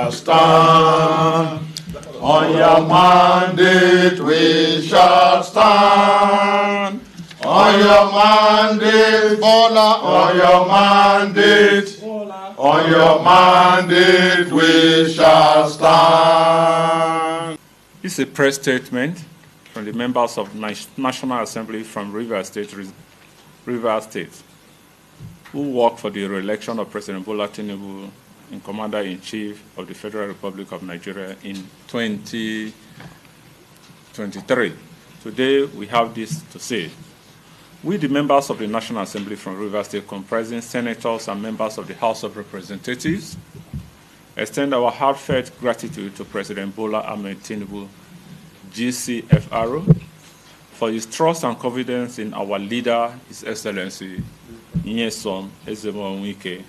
Stand. On your mandate we shall stand. On your mandate, Bola, on your mandate, on your mandate we shall stand. This is a press statement from the members of National Assembly from Rivers State, who work for the re-election of President Bola Tinubu in Commander-in-Chief of the Federal Republic of Nigeria in 2023. Today, we have this to say. We, the members of the National Assembly from Rivers State, comprising senators and members of the House of Representatives, extend our heartfelt gratitude to President Bola Ahmed Tinubu, GCFR, for his trust and confidence in our leader, His Excellency Nyesom Ezemo-Wike,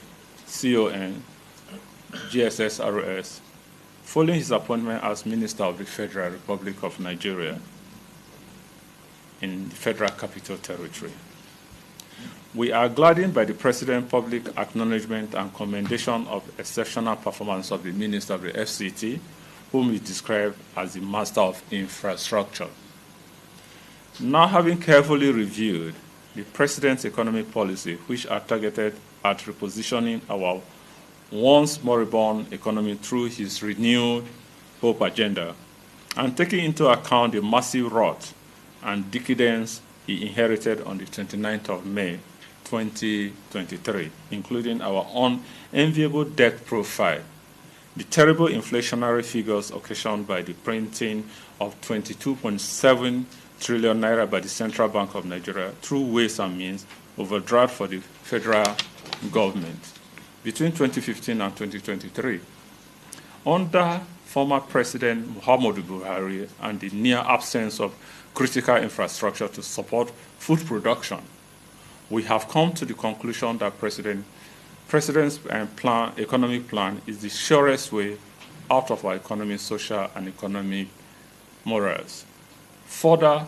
CON, GSSRS, following his appointment as Minister of the Federal Republic of Nigeria in the Federal Capital Territory. We are gladdened by the President's public acknowledgement and commendation of exceptional performance of the Minister of the FCT, whom he described as the Master of Infrastructure. Now, having carefully reviewed the President's economic policy, which are targeted at repositioning our once moribund economy through his renewed hope agenda, and taking into account the massive rot and decadence he inherited on the 29th of May, 2023, including our unenviable debt profile, the terrible inflationary figures occasioned by the printing of 22.7 trillion naira by the Central Bank of Nigeria through ways and means overdraft for the federal government between 2015 and 2023. Under former President Muhammadu Buhari and the near absence of critical infrastructure to support food production, we have come to the conclusion that President's economic plan is the surest way out of our economic, social, and economic morals. Further,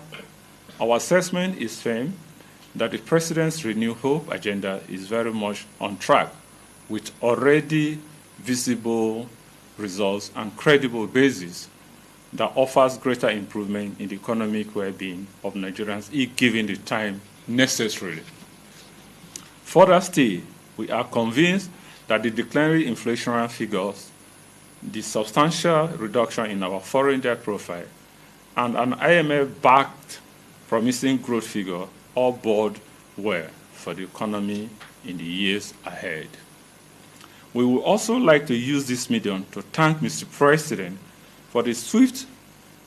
our assessment is firm that the President's Renew Hope agenda is very much on track with already visible results and credible basis that offers greater improvement in the economic well-being of Nigerians if given the time necessary. Further still, we are convinced that the declining inflationary figures, the substantial reduction in our foreign debt profile, and an IMF-backed promising growth figure all bode well for the economy in the years ahead. We would also like to use this medium to thank Mr. President for the swift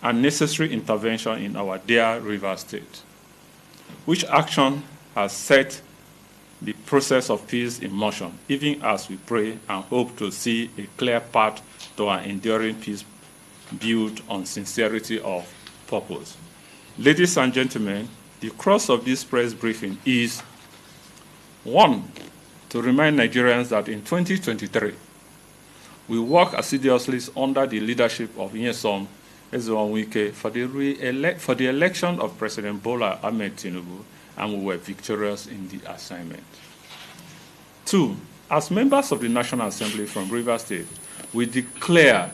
and necessary intervention in our dear Rivers State, which action has set the process of peace in motion, even as we pray and hope to see a clear path to an enduring peace built on sincerity of purpose. Ladies and gentlemen, the crux of this press briefing is, 1, to remind Nigerians that in 2023, we work assiduously under the leadership of Nyesom Ezemo-Wike for the election of President Bola Ahmed Tinubu, and we were victorious in the assignment. 2, as members of the National Assembly from Rivers State, we declare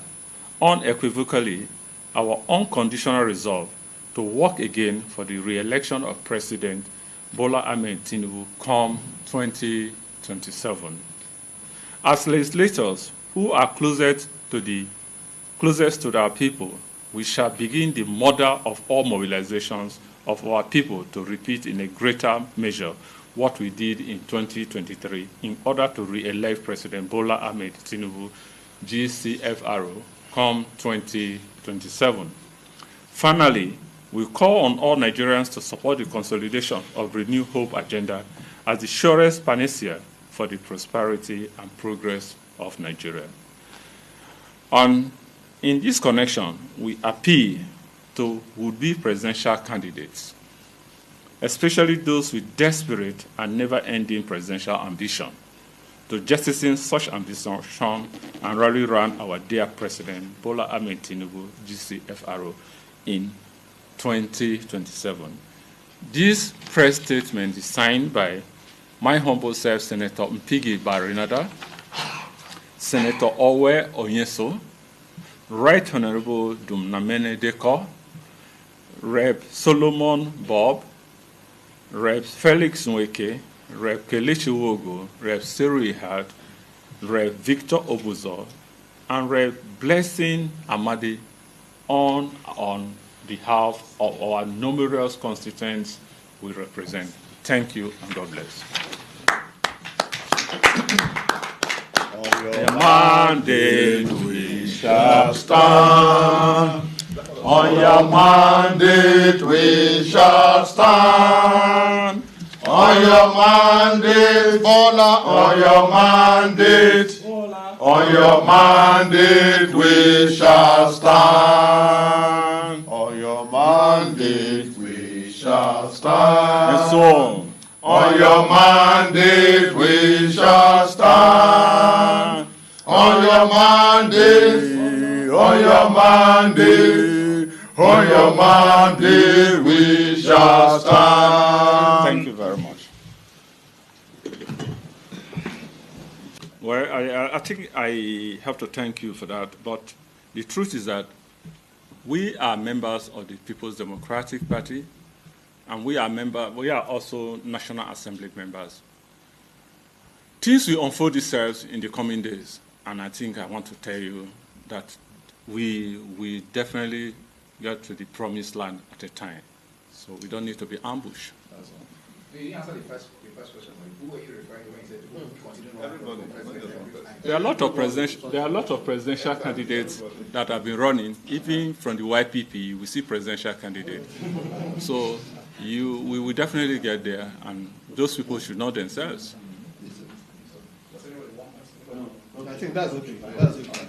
unequivocally our unconditional resolve to work again for the re-election of President Bola Ahmed Tinubu come 2027. As legislators who are closest to our people, we shall begin the model of all mobilizations of our people to repeat in a greater measure what we did in 2023 in order to re-elect President Bola Ahmed Tinubu, GCFR, come 2027. Finally, we call on all Nigerians to support the consolidation of Renew Hope agenda as the surest panacea for the prosperity and progress of Nigeria. In this connection, we appeal to would-be presidential candidates, especially those with desperate and never-ending presidential ambition, to jettison such ambition and rally around our dear President Bola Ahmed Tinubu, GCFR, in 2027. This press statement is signed by my humble self, Senator Mpigi Barinada, Senator Owe Onyeso, Right Honorable Dumnamene Deko, Rep. Solomon Bob, Rep. Felix Nweke, Rep. Kelechi Wogo, Rep. Seru Ihad, Rep. Victor Obuzo, and Rep. Blessing Amadi on behalf of our numerous constituents we represent. Thank you and God bless. On your mandate we shall stand. On your mandate we shall stand. On your mandate, Bola, on your mandate. On your mandate we shall stand. On your mandate we shall stand. And so on your mandate we shall stand. On your mandate, on your mandate, on your mandate we shall stand. Thank you very much. Well, I think I have to thank you for that, but the truth is that we are members of the People's Democratic Party, and we are also National Assembly members. Things will unfold themselves in the coming days, and I think I want to tell you that we definitely get to the promised land at a time, so we don't need to be ambushed. That's all. You didn't answer the first question. Who were you referring to when you said There are a lot of presidential candidates that have been running. Even from the YPP, we see presidential candidates. So we will definitely get there, and those people should know themselves. I think that's okay. That's okay.